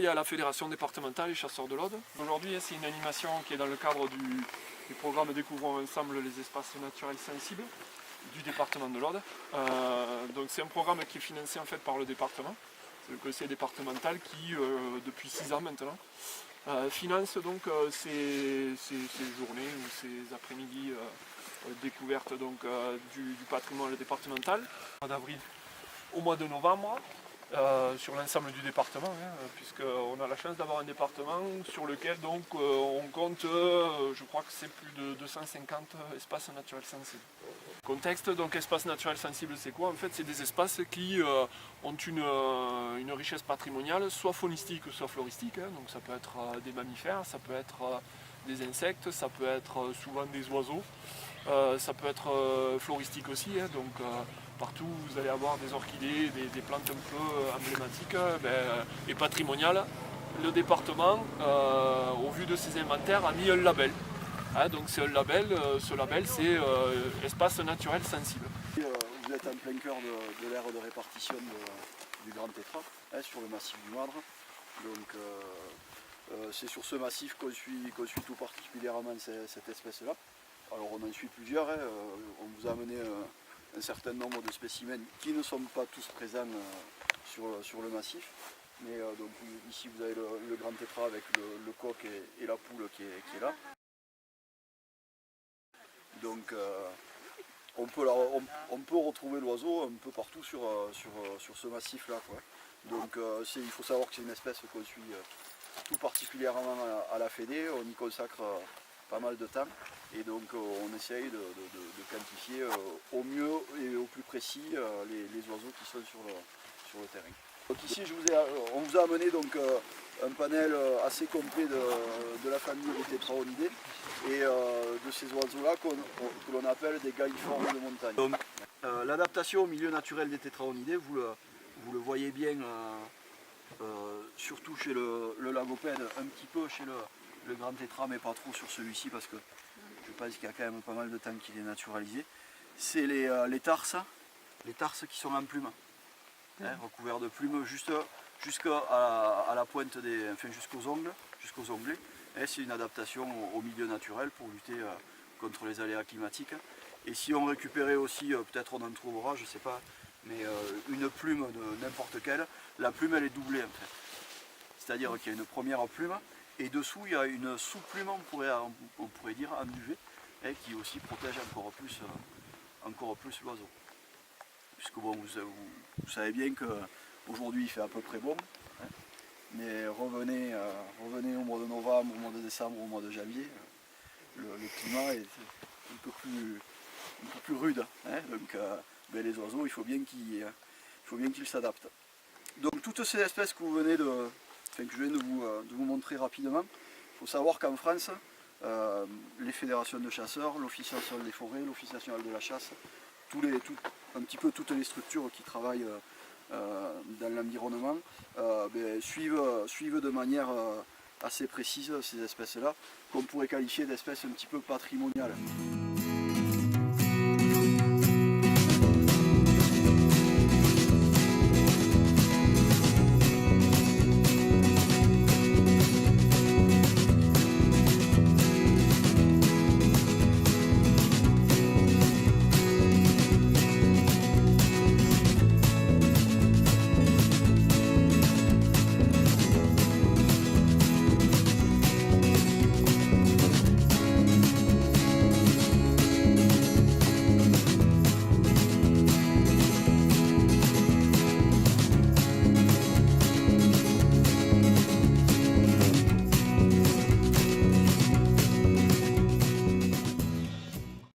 travaille à la Fédération départementale des chasseurs de l'Aude. Aujourd'hui, c'est une animation qui est dans le cadre du programme Découvrons ensemble les espaces naturels sensibles du département de l'Aude. Donc c'est un programme qui est financé en fait par le département. C'est le conseil départemental qui, depuis 6 ans maintenant, finance donc ces journées ou ces après-midi découvertes donc, du patrimoine départemental. Au mois d'avril au mois de novembre, sur l'ensemble du département, puisqu'on a la chance d'avoir un département sur lequel donc, on compte, je crois que c'est plus de 250 espaces naturels sensibles. Contexte, donc espaces naturels sensibles, c'est quoi? En fait, c'est des espaces qui ont une richesse patrimoniale, soit faunistique, soit floristique. Donc ça peut être des mammifères, ça peut être des insectes, ça peut être souvent des oiseaux, ça peut être floristique aussi. Donc partout où vous allez avoir des orchidées, des plantes un peu emblématiques et patrimoniales. Le département, au vu de ses inventaires, a mis un label. Donc c'est un label, ce label c'est espace naturel sensible. Vous êtes en plein cœur de l'aire de répartition du Grand Tétras, sur le massif du Madre. Donc c'est sur ce massif qu'on suit tout particulièrement cette espèce-là. Alors on en suit plusieurs, on vous a amené un certain nombre de spécimens qui ne sont pas tous présents sur le massif. Mais donc ici vous avez le Grand Tétras avec le coq et la poule qui est là. Donc on peut retrouver l'oiseau un peu partout sur ce massif-là. Donc il faut savoir que c'est une espèce qu'on suit tout particulièrement à la Fédé, on y consacre pas mal de temps et donc on essaye de quantifier au mieux et au plus précis les oiseaux qui sont sur le terrain. Donc ici on vous a amené donc, un panel assez complet de la famille des tétraonidés et de ces oiseaux-là que l'on appelle des galliformes de montagne. Donc l'adaptation au milieu naturel des tétraonidés, vous le voyez bien, surtout chez le lagopède, un petit peu chez le grand tétra, mais pas trop sur celui-ci parce que je pense qu'il y a quand même pas mal de temps qu'il est naturalisé. C'est les tarses qui sont en plumes, recouverts de plumes jusqu'à la pointe jusqu'aux onglets. C'est une adaptation au milieu naturel pour lutter contre les aléas climatiques. Et si on récupérait aussi, peut-être on en trouvera, je ne sais pas, mais une plume de n'importe quelle, la plume elle est doublée en fait. C'est-à-dire qu'il y a une première plume et dessous il y a une sous-plume, on pourrait dire, en duvet, qui aussi protège encore plus l'oiseau. Puisque bon, vous savez bien qu'aujourd'hui il fait à peu près bon, mais revenez au mois de novembre, au mois de décembre, au mois de janvier, le climat est un peu plus rude. Donc les oiseaux, il faut bien qu'ils s'adaptent. Donc toutes ces espèces que je viens de vous montrer rapidement, il faut savoir qu'en France, les fédérations de chasseurs, l'Office national des forêts, l'Office national de la chasse, un petit peu toutes les structures qui travaillent dans l'environnement suivent de manière assez précise ces espèces-là, qu'on pourrait qualifier d'espèces un petit peu patrimoniales.